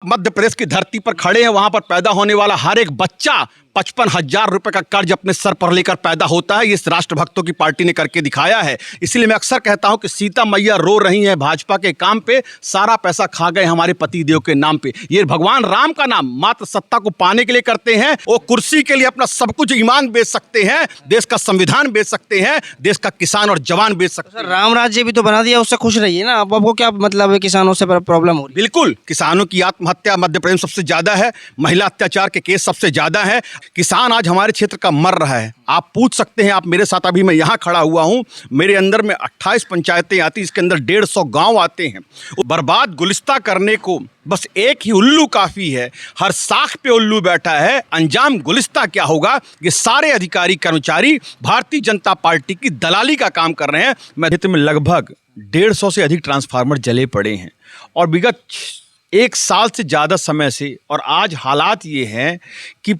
मध्य प्रदेश की धरती पर खड़े हैं, वहां पर पैदा होने वाला हर एक बच्चा 55,000 रुपए का कर्ज अपने सर पर लेकर पैदा होता है। ये इस राष्ट्रभक्तों की पार्टी ने करके दिखाया है। इसलिए मैं अक्सर कहता हूं कि सीता मैया रो रही हैं भाजपा के काम पे, सारा पैसा खा गए हमारे पति देव के नाम पे। ये भगवान राम का नाम मात्र सत्ता को पाने के लिए करते हैं। वो कुर्सी के लिए अपना सब कुछ ईमान बेच सकते हैं, देश का संविधान बेच सकते हैं, देश का किसान और जवान बेच सकते हैं। राम राज्य भी तो बना दिया, उससे खुश रहिए ना। अब आपको क्या मतलब है, किसानों से प्रॉब्लम हो रही है? बिल्कुल, किसानों की आत्महत्या मध्य प्रदेश में सबसे ज्यादा है, महिला अत्याचार के केस सबसे ज्यादा है। किसान आज हमारे क्षेत्र का मर रहा है। आप पूछ सकते हैं, आप मेरे साथ अभी मैं यहाँ खड़ा हुआ हूँ, मेरे अंदर में 28 पंचायतें आती, इसके अंदर 150 गांव आते हैं। बर्बाद गुलिस्ता करने को बस एक ही उल्लू काफी है। हर साख पे उल्लू बैठा है, अंजाम गुलिस्ता क्या होगा? ये सारे अधिकारी कर्मचारी भारतीय जनता पार्टी की दलाली का काम कर रहे हैं। मैं क्षेत्र में लगभग 150 से अधिक ट्रांसफार्मर जले पड़े हैं और विगत 1 साल से ज़्यादा समय से, और आज हालात ये हैं कि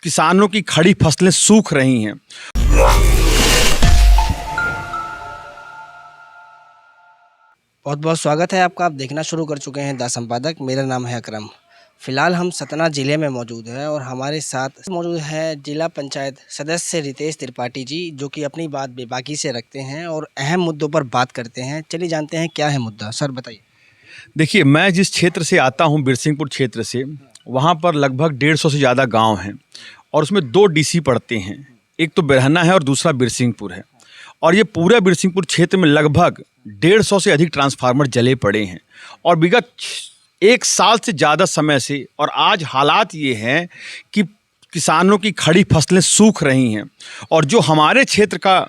किसानों की खड़ी फसलें सूख रही हैं। बहुत बहुत स्वागत है आपका। आप देखना शुरू कर चुके हैं द संपादक। मेरा नाम है अकरम। फ़िलहाल हम सतना ज़िले में मौजूद हैं और हमारे साथ मौजूद है जिला पंचायत सदस्य रितेश त्रिपाठी जी, जो कि अपनी बात बेबाकी से रखते हैं और अहम मुद्दों पर बात करते हैं। चलिए जानते हैं क्या है मुद्दा। सर बताइए। देखिए, मैं जिस क्षेत्र से आता हूँ, बिरसिंहपुर क्षेत्र से, वहाँ पर लगभग 150 से ज़्यादा गांव हैं और उसमें 2 डीसी पड़ते हैं। एक तो बिरहना है और दूसरा बिरसिंहपुर है। और ये पूरा बिरसिंहपुर क्षेत्र में लगभग 150 से अधिक ट्रांसफार्मर जले पड़े हैं और विगत 1 साल से ज़्यादा समय से, और आज हालात ये हैं कि किसानों की खड़ी फसलें सूख रही हैं। और जो हमारे क्षेत्र का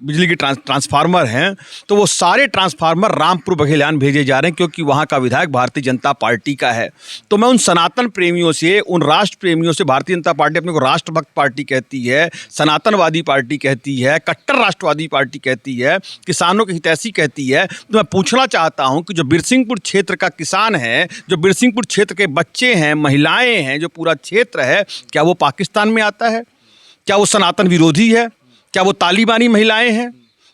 बिजली के ट्रांसफार्मर हैं, तो वो सारे ट्रांसफार्मर रामपुर बघेलान भेजे जा रहे हैं, क्योंकि वहाँ का विधायक भारतीय जनता पार्टी का है। तो मैं उन सनातन प्रेमियों से, उन राष्ट्र प्रेमियों से, भारतीय जनता पार्टी अपने को राष्ट्रभक्त पार्टी कहती है, सनातनवादी पार्टी कहती है, कट्टर राष्ट्रवादी पार्टी कहती है, किसानों की हितैषी कहती है। तो मैं पूछना चाहता हूँ कि जो बिरसिंहपुर क्षेत्र का किसान है, जो बिरसिंहपुर क्षेत्र के बच्चे हैं, महिलाएँ हैं, जो पूरा क्षेत्र है, क्या वो पाकिस्तान में आता है? क्या वो सनातन विरोधी है? क्या वो तालिबानी महिलाएं हैं?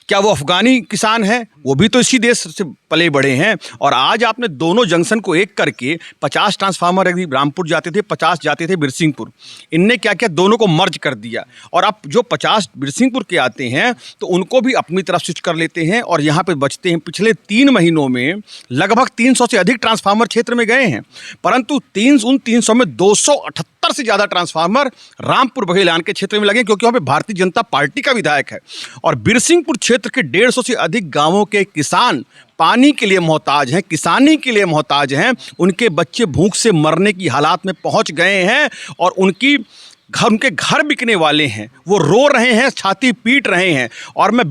क्या वो अफगानी किसान हैं? वो भी तो इसी देश से पले बड़े हैं। और आज आपने दोनों जंक्शन को एक करके 50 ट्रांसफार्मर यदि रामपुर जाते थे, 50 जाते थे बिरसिंहपुर। इनने क्या किया, दोनों को मर्ज कर दिया। और अब जो 50 बिरसिंहपुर के आते हैं तो उनको भी अपनी तरफ स्विच कर लेते हैं और यहाँ पे बचते हैं। पिछले 3 महीनों में लगभग 300 से अधिक ट्रांसफार्मर क्षेत्र में गए हैं, परंतु उन 300 में 278 से ज़्यादा ट्रांसफार्मर रामपुर बघेलान के क्षेत्र में लगे, क्योंकि वहाँ पे भारतीय जनता पार्टी का विधायक है। और बिरसिंहपुर क्षेत्र के 150 से अधिक गांवों के किसान पानी के लिए मोहताज हैं, किसानी के लिए मोहताज हैं। उनके बच्चे भूख से मरने की हालात में पहुंच गए हैं और उनके घर बिकने वाले हैं। वो रो रहे हैं, छाती पीट रहे हैं। और मैं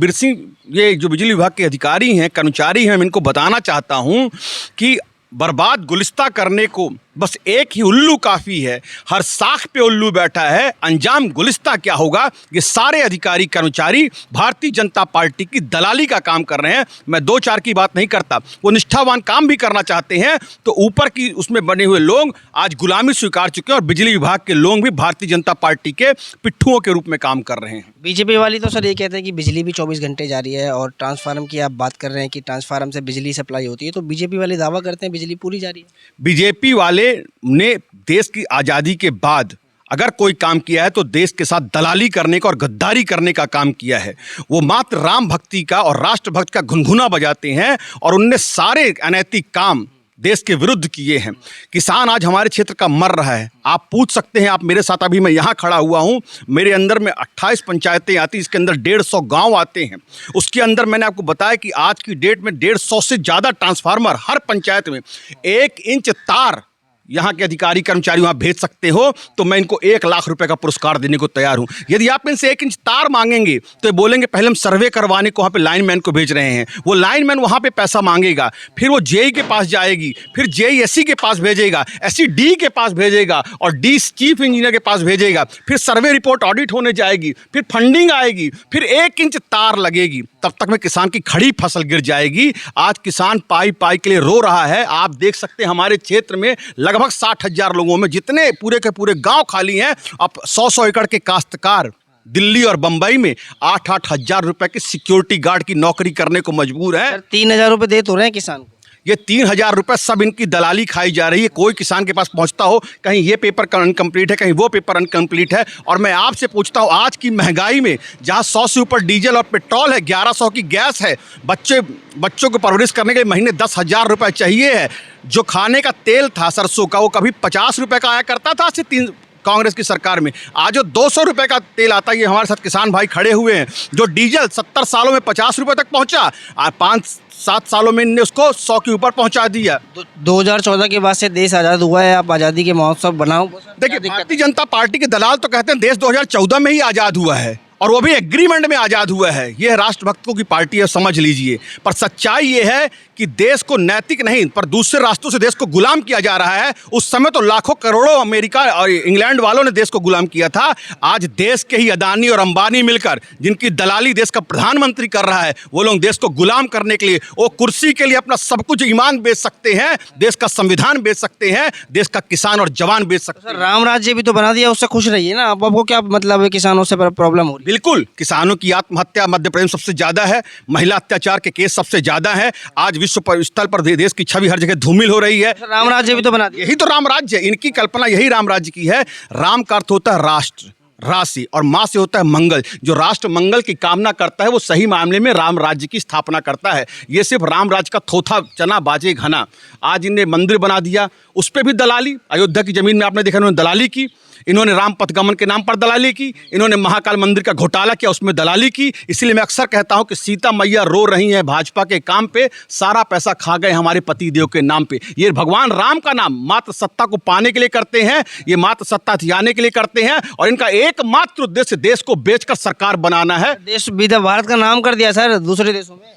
ये जो बिजली विभाग के अधिकारी हैं, कर्मचारी हैं, मैं इनको बताना चाहता हूं कि बर्बाद गुलिस्ता करने को बस एक ही उल्लू काफ़ी है। हर साख पे उल्लू बैठा है, अंजाम गुलिस्ता क्या होगा? ये सारे अधिकारी कर्मचारी भारतीय जनता पार्टी की दलाली का काम कर रहे हैं। मैं 2-4 की बात नहीं करता, वो निष्ठावान काम भी करना चाहते हैं तो ऊपर की उसमें बने हुए लोग आज गुलामी स्वीकार चुके हैं और बिजली विभाग के लोग भी भारतीय जनता पार्टी के पिट्ठुओं के रूप में काम कर रहे हैं। बीजेपी वाली तो सर ये कहते हैं कि बिजली भी 24 घंटे जारी है, और ट्रांसफार्मर की आप बात कर रहे हैं कि ट्रांसफार्मर से बिजली सप्लाई होती है, तो बीजेपी वाले दावा करते हैं बिजली पूरी जारी है। बीजेपी वाले ने देश की आज़ादी के बाद अगर कोई काम किया है तो देश के साथ दलाली करने का और गद्दारी करने का काम किया है। वो मात्र राम भक्ति का और राष्ट्रभक्त का गुनगुना बजाते हैं और उनने सारे अनैतिक काम देश के विरुद्ध किए हैं। किसान आज हमारे क्षेत्र का मर रहा है। आप पूछ सकते हैं, आप मेरे साथ अभी मैं यहाँ खड़ा हुआ हूँ, मेरे अंदर में 28 पंचायतें आती, इसके अंदर 150 गांव आते हैं। उसके अंदर मैंने आपको बताया कि आज की डेट में 150 से ज़्यादा ट्रांसफार्मर हर पंचायत में। 1 इंच तार यहाँ के अधिकारी कर्मचारी वहाँ भेज सकते हो तो मैं इनको 1 लाख रुपए का पुरस्कार देने को तैयार हूँ। यदि आप इनसे 1 इंच तार मांगेंगे तो ये बोलेंगे पहले हम सर्वे करवाने को वहाँ पे लाइनमैन को भेज रहे हैं। वो लाइनमैन वहाँ पे पैसा मांगेगा, फिर वो जेई के पास जाएगी, फिर जेई एससी के पास भेजेगा, एससी डी के पास भेजेगा और डी चीफ इंजीनियर के पास भेजेगा, फिर सर्वे रिपोर्ट ऑडिट होने जाएगी, फिर फंडिंग आएगी, फिर 1 इंच तार लगेगी। तब तक में किसान की खड़ी फसल गिर जाएगी। आज किसान पाई के लिए रो रहा है। आप देख सकते हैं हमारे क्षेत्र में लगभग 60,000 लोगों में जितने पूरे के पूरे गांव खाली हैं, अब 100 एकड़ के काश्तकार दिल्ली और बंबई में 8-8 हज़ार रुपए के सिक्योरिटी गार्ड की नौकरी करने को मजबूर है। 3,000 रुपये दे तो रहे हैं किसान को। ये 3,000 रुपये सब इनकी दलाली खाई जा रही है। कोई किसान के पास पहुंचता हो, कहीं ये पेपर अनकम्प्लीट है, कहीं वो पेपर अनकम्प्लीट है। और मैं आपसे पूछता हूं, आज की महंगाई में जहां 100 से ऊपर डीजल और पेट्रोल है, 1100 की गैस है, बच्चों को परवरिश करने के लिए महीने 10,000 रुपये चाहिए है। जो खाने का तेल था सरसों का, वो कभी 50 रुपये का आया करता था आज से कांग्रेस की सरकार में। आज जो 200 रुपये का तेल आता है, ये हमारे साथ किसान भाई खड़े हुए हैं। जो डीजल 70 सालों में 50 रुपये तक पहुंचा, आज 5-7 सालों में इनने उसको 100 के ऊपर पहुंचा दिया। 2014 के बाद से देश आज़ाद हुआ है, आप आज़ादी के महोत्सव बनाओ। देखिए, भारतीय जनता पार्टी के दलाल तो कहते हैं देश 2014 में ही आज़ाद हुआ है, और वो भी एग्रीमेंट में आज़ाद हुआ है। ये राष्ट्रभक्तों की पार्टी है, समझ लीजिए। पर सच्चाई ये है कि देश को नैतिक नहीं, पर दूसरे रास्तों से देश को गुलाम किया जा रहा है। उस समय तो लाखों करोड़ों अमेरिका और इंग्लैंड वालों ने देश को गुलाम किया था। आज देश के ही अदानी और अंबानी मिलकर, जिनकी दलाली देश का प्रधानमंत्री कर रहा है, वो लोग देश को गुलाम करने के लिए, वो कुर्सी के लिए अपना सब कुछ ईमान बेच सकते हैं, देश का संविधान बेच सकते हैं, देश का किसान और जवान बेच सकते हैं। राम राज्य भी तो बना दिया, उससे खुश रहिए ना। आपको क्या मतलब है किसानों से प्रॉब्लम हो रही है? बिल्कुल, किसानों की आत्महत्या मध्य प्रदेश में सबसे ज्यादा है, महिला अत्याचार के केस सबसे ज्यादा है। आज विश्व स्तर पर देश की छवि हर जगह धूमिल हो रही है। राम राज्य भी तो बना दिया। यही तो राम राज्य, इनकी कल्पना यही राम राज्य की है। राम का अर्थ होता है राष्ट्र, राशि, और माँ से होता है मंगल। जो राष्ट्र मंगल की कामना करता है, वो सही मामले में राम राज्य की स्थापना करता है। ये सिर्फ राम राज्य का थोथा चना बाजे घना। आज इन्हें मंदिर बना दिया, उस पर भी दलाली। अयोध्या की जमीन में आपने देखा इन्होंने दलाली की, इन्होंने राम पथगमन के नाम पर दलाली की, इन्होंने महाकाल मंदिर का घोटाला किया, उसमें दलाली की। इसलिए मैं अक्सर कहता हूं कि सीता मैया रो रही हैं भाजपा के काम पे, सारा पैसा खा गए हमारे पति देव के नाम पे। ये भगवान राम का नाम मात्र सत्ता को पाने के लिए करते हैं, ये मात्र सत्ता हथियाने के लिए करते हैं, और इनका एकमात्र उद्देश्य देश को बेचकर सरकार बनाना है। देश विदा भारत का नाम कर दिया सर दूसरे देशों में।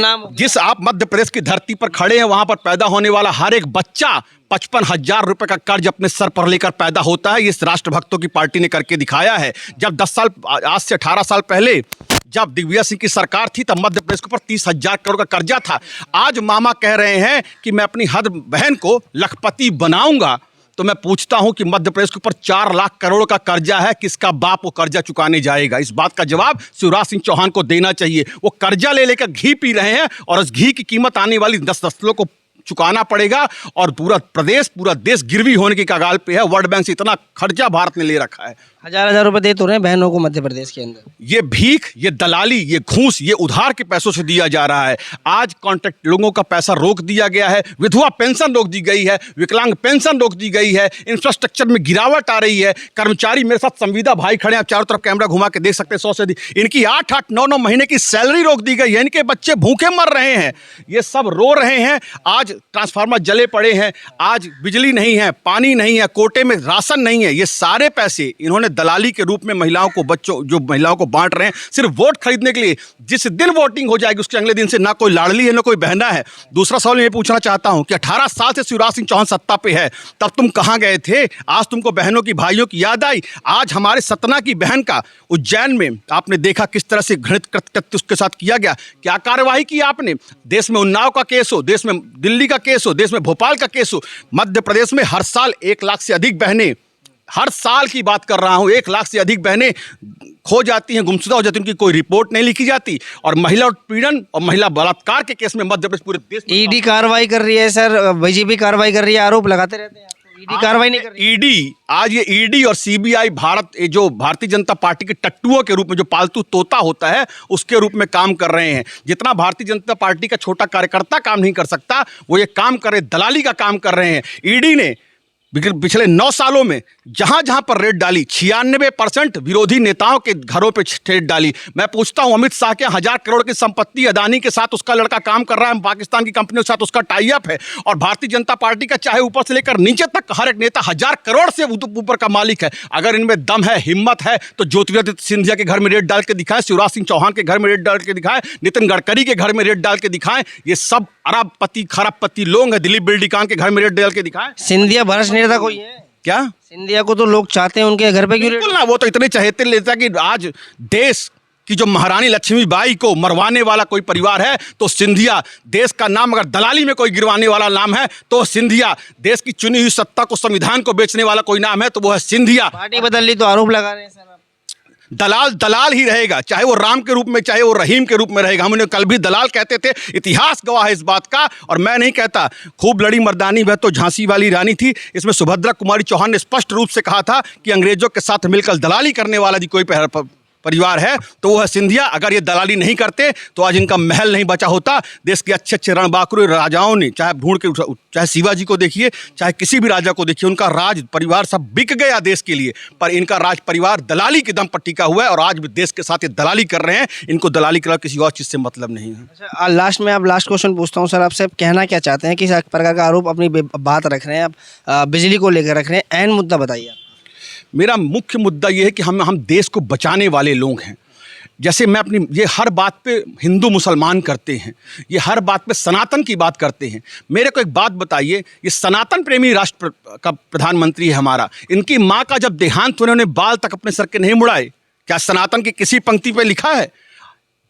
नाम जिस आप मध्य प्रदेश की धरती पर खड़े हैं, वहां पर पैदा होने वाला हर एक बच्चा 55,000 रुपए का कर्ज अपने सर पर लेकर पैदा होता है। इस राष्ट्रभक्तों की पार्टी ने करके दिखाया है। जब 10 साल, आज से 18 साल पहले जब दिग्विजय सिंह की सरकार थी, तब मध्य प्रदेश के ऊपर 30,000 करोड़ का कर्जा था। आज मामा कह रहे हैं कि मैं अपनी हर बहन को लखपति बनाऊंगा। तो मैं पूछता हूं कि मध्य प्रदेश के ऊपर 4 लाख करोड़ का कर्जा है, किसका बाप वो कर्जा चुकाने जाएगा? इस बात का जवाब शिवराज सिंह चौहान को देना चाहिए। वो कर्जा ले लेकर घी पी रहे हैं, और उस घी की कीमत आने वाली 10 नस्लों को चुकाना पड़ेगा, और पूरा प्रदेश, पूरा देश गिरवी होने की कगार पे है। वर्ल्ड बैंक से इतना खर्चा भारत ने ले रखा है। हजार रुपए दे तो रहे हैं बहनों को मध्य प्रदेश के अंदर। ये भीख, ये दलाली, ये घूस, ये उधार के पैसों से दिया जा रहा है। आज कॉन्ट्रैक्ट लोगों का पैसा रोक दिया गया है, विधवा पेंशन रोक दी गई है, विकलांग पेंशन रोक दी गई है, इंफ्रास्ट्रक्चर में गिरावट आ रही है। कर्मचारी, मेरे साथ संविदा भाई खड़े हैं, आप चारों तरफ कैमरा घुमा के देख सकते हैं, 100 से अधिक, इनकी 8-8, 9-9 महीने की सैलरी रोक दी गई है। इनके बच्चे भूखे मर रहे हैं, ये सब रो रहे हैं। आज ट्रांसफार्मर जले पड़े हैं, आज बिजली नहीं है, पानी नहीं है, कोटे में राशन नहीं है। ये सारे पैसे इन्होंने दलाली के रूप में महिलाओं को, बच्चों, जो महिलाओं को बांट रहे हैं सिर्फ वोट खरीदने के लिए। जिस दिन वोटिंग हो जाएगी, उसके अगले दिन से ना कोई लाडली है, ना कोई बहना है। दूसरा सवाल मैं पूछना चाहता हूं कि 18 साल से शिवराज सिंह चौहान सत्ता पे है, तब तुम कहां गए थे? आज तुमको बहनों की, भाइयों की याद आई? आज हमारे सतना की बहन का उज्जैन में आपने देखा किस तरह से घृणित कृत्य उसके साथ किया गया। क्या कार्यवाही की आपने? देश में उन्नाव का केस हो, देश में दिल्ली का केस हो, देश में भोपाल का केस हो, मध्य प्रदेश में हर साल 1 लाख से अधिक बहनें, हर साल की बात कर रहा हूं, 1 लाख से अधिक बहनें खो जाती हैं, गुमशुदा हो जाती हैं, उनकी कोई रिपोर्ट नहीं लिखी जाती। और महिला उत्पीड़न और महिला बलात्कार के केस में मध्य प्रदेश पूरे देश में ईडी कार्रवाई कर रही है सर, बीजेपी कार्रवाई कर रही है, आरोप लगाते रहते हैं। ईडी कार्रवाई नहीं कर रही। ईडी, आज ये ईडी और सीबीआई ये जो भारतीय जनता पार्टी के टट्टुओं के रूप में, जो पालतू तोता होता है, उसके रूप में काम कर रहे हैं। जितना भारतीय जनता पार्टी का छोटा कार्यकर्ता काम नहीं कर सकता, वो ये काम कर रहे, दलाली का काम कर रहे हैं। ईडी ने पिछले 9 सालों में जहां जहां पर रेड डाली, 96% विरोधी नेताओं के घरों पे रेड डाली। मैं पूछता हूं, अमित शाह के 1000 करोड़ की संपत्ति अदानी के साथ उसका लड़का काम कर रहा है, पाकिस्तान की कंपनियों के साथ उसका टाई अप है। और भारतीय जनता पार्टी का चाहे ऊपर से लेकर नीचे तक हर एक नेता 1000 करोड़ से ऊपर का मालिक है। अगर इनमें दम है, हिम्मत है, तो ज्योतिरादित्य सिंधिया के घर में रेड डाल के दिखाएं, शिवराज सिंह चौहान के घर में रेड डाल के दिखाएं, नितिन गडकरी के घर में रेड डाल के दिखाएं। ये सब अरबपति खरबपति लोग हैं, दिलीप बिल्डिकान के घर में रेड डाल के दिखाएं। सिंधिया भ्रष्ट नेता कोई है क्या? सिंधिया को तो लोग चाहते हैं, उनके घर पे क्यों? बिल्कुल ना, वो तो इतने चहेते लेता कि आज देश की जो महारानी लक्ष्मीबाई को मरवाने वाला कोई परिवार है तो सिंधिया। देश का नाम अगर दलाली में कोई गिरवाने वाला नाम है तो सिंधिया। देश की चुनी हुई सत्ता को, संविधान को बेचने वाला कोई नाम है तो वो है सिंधिया। पार्टी बदल ली तो आरोप लगा रहे हैं सर। दलाल दलाल ही रहेगा, चाहे वो राम के रूप में, चाहे वो रहीम के रूप में रहेगा। हम उन्हें कल भी दलाल कहते थे, इतिहास गवाह है इस बात का। और मैं नहीं कहता, खूब लड़ी मर्दानी वह तो झांसी वाली रानी थी। इसमें सुभद्रा कुमारी चौहान ने स्पष्ट रूप से कहा था कि अंग्रेजों के साथ मिलकर दलाली करने वाला जी कोई परिवार है तो वो है सिंधिया। अगर ये दलाली नहीं करते तो आज इनका महल नहीं बचा होता। देश के अच्छे अच्छे रणबांकुर राजाओं ने, चाहे ढूंढ के, चाहे शिवाजी को देखिए, चाहे किसी भी राजा को देखिए, उनका राज परिवार सब बिक गया देश के लिए, पर इनका राज परिवार दलाली के दम पर टिका हुआ है। और आज भी देश के साथ ये दलाली कर रहे हैं। इनको दलाली कर किसी और चीज़ से मतलब नहीं है। अच्छा, लास्ट में आप लास्ट क्वेश्चन पूछता हूँ सर आपसे, आप कहना क्या चाहते हैं? किस प्रकार का आरोप अपनी बात रख रहे हैं आप, बिजली को लेकर रख रहे हैं, एन मुद्दा बताइए आप। मेरा मुख्य मुद्दा ये है कि हम देश को बचाने वाले लोग हैं। जैसे मैं अपनी, ये हर बात पे हिंदू मुसलमान करते हैं, ये हर बात पे सनातन की बात करते हैं। मेरे को एक बात बताइए, ये सनातन प्रेमी राष्ट्र का प्रधानमंत्री है हमारा, इनकी माँ का जब देहांत होने, उन्हें बाल तक अपने सर के नहीं मुड़ाए। क्या सनातन की किसी पंक्ति पे लिखा है?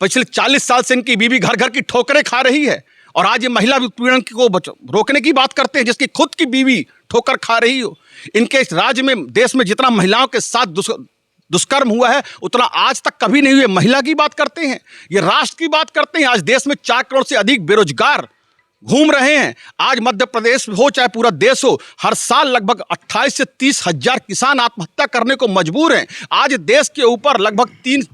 पिछले 40 साल से इनकी बीवी घर घर की ठोकरें खा रही है, और आज ये महिला उत्पीड़न को रोकने की बात करते हैं, जिसकी खुद की बीवी ठोकर खा रही हो। इनके इस राज्य में, देश में जितना महिलाओं के साथ दुष्कर्म हुआ है उतना आज तक कभी नहीं हुए। महिला की बात करते हैं, ये राष्ट्र की बात करते हैं। आज देश में 4 करोड़ से अधिक बेरोजगार घूम रहे हैं। आज मध्य प्रदेश हो चाहे पूरा देश हो, हर साल लगभग 28 से 30 हजार किसान आत्महत्या करने को मजबूर हैं। आज देश के ऊपर लगभग 3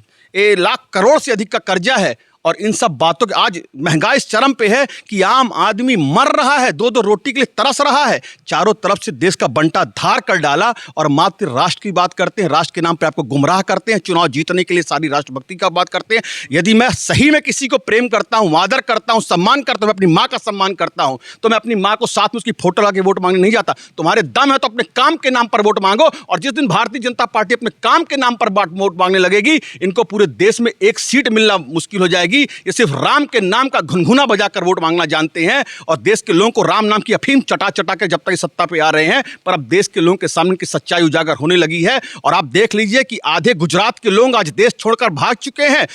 लाख करोड़ से अधिक का कर्जा है। और इन सब बातों के आज महंगाई इस चरम पे है कि आम आदमी मर रहा है, 2-2 रोटी के लिए तरस रहा है। चारों तरफ से देश का बंटा धार कर डाला, और मात्र राष्ट्र की बात करते हैं, राष्ट्र के नाम पे आपको गुमराह करते हैं, चुनाव जीतने के लिए सारी राष्ट्रभक्ति का बात करते हैं। यदि मैं सही में किसी को प्रेम करता हूँ, आदर करता हूँ, सम्मान करता हूँ, मैं अपनी माँ का सम्मान करता हूँ, तो मैं अपनी माँ को साथ में उसकी फोटो लगा के वोट मांगने नहीं जाता। तुम्हारे दम है तो अपने काम के नाम पर वोट मांगो। और जिस दिन भारतीय जनता पार्टी अपने काम के नाम पर वोट मांगने लगेगी, इनको पूरे देश में एक सीट मिलना मुश्किल हो जाएगी। ये सिर्फ राम के नाम का घुनघुना बजाकर वोट मांगना जानते हैं, और देश के लोगों को राम नाम की अफीम चटा चटा के जब तक सत्ता पे आ रहे हैं। पर अब देश के लोगों के सामने की सच्चाई उजागर होने लगी है। और आप देख लीजिए कि आधे गुजरात के लोग आज देश छोड़कर भाग चुके हैं।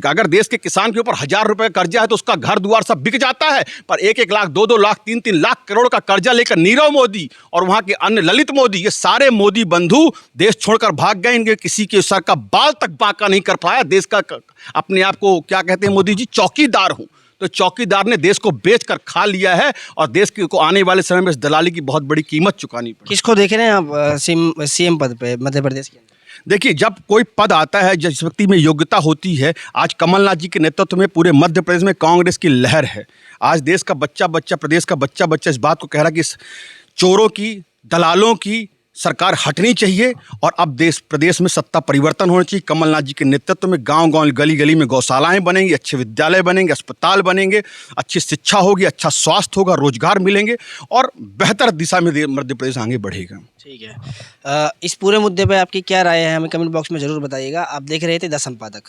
अगर देश के किसान के ऊपर 1000 रुपए का कर्जा है तो उसका घर द्वार सब बिक जाता है, पर 1-1 लाख, 2-2 लाख, 3-3 लाख करोड़ का कर्जा लेकर नीरव मोदी और वहां के अन्य ललित मोदी, ये सारे मोदी बंधु देश छोड़कर भाग गए। इनके किसी के सर का बाल तक बांका नहीं कर पाया। देश का, अपने आप को क्या कहते हैं मोदी जी, चौकीदार हूं। तो चौकीदार ने देश को बेचकर खा लिया है, और देश को आने वाले समय में इस दलाली की बहुत बड़ी कीमत चुकानी पड़ेगी। किसको देख रहे हैं आप सीएम पद पे मध्य प्रदेश के अंदर? देखिए, जब कोई पद आता है, जिस व्यक्ति में योग्यता होती है, आज कमलनाथ जी के नेतृत्व में पूरे मध्य प्रदेश में कांग्रेस की लहर है। आज देश का बच्चा बच्चा, प्रदेश का बच्चा बच्चा इस बात को कह रहा है कि इस चोरों की, दलालों की सरकार हटनी चाहिए, और अब प्रदेश में सत्ता परिवर्तन होना चाहिए। कमलनाथ जी के नेतृत्व में गांव-गांव, गली-गली में गौशालाएं बनेंगी, अच्छे विद्यालय बनेंगे, अस्पताल बनेंगे, अच्छी शिक्षा होगी, अच्छा स्वास्थ्य होगा, रोजगार मिलेंगे, और बेहतर दिशा में मध्य प्रदेश आगे बढ़ेगा। ठीक है, इस पूरे मुद्दे पे आपकी क्या राय है, हमें कमेंट बॉक्स में ज़रूर बताइएगा। आप देख रहे थे द संपादक।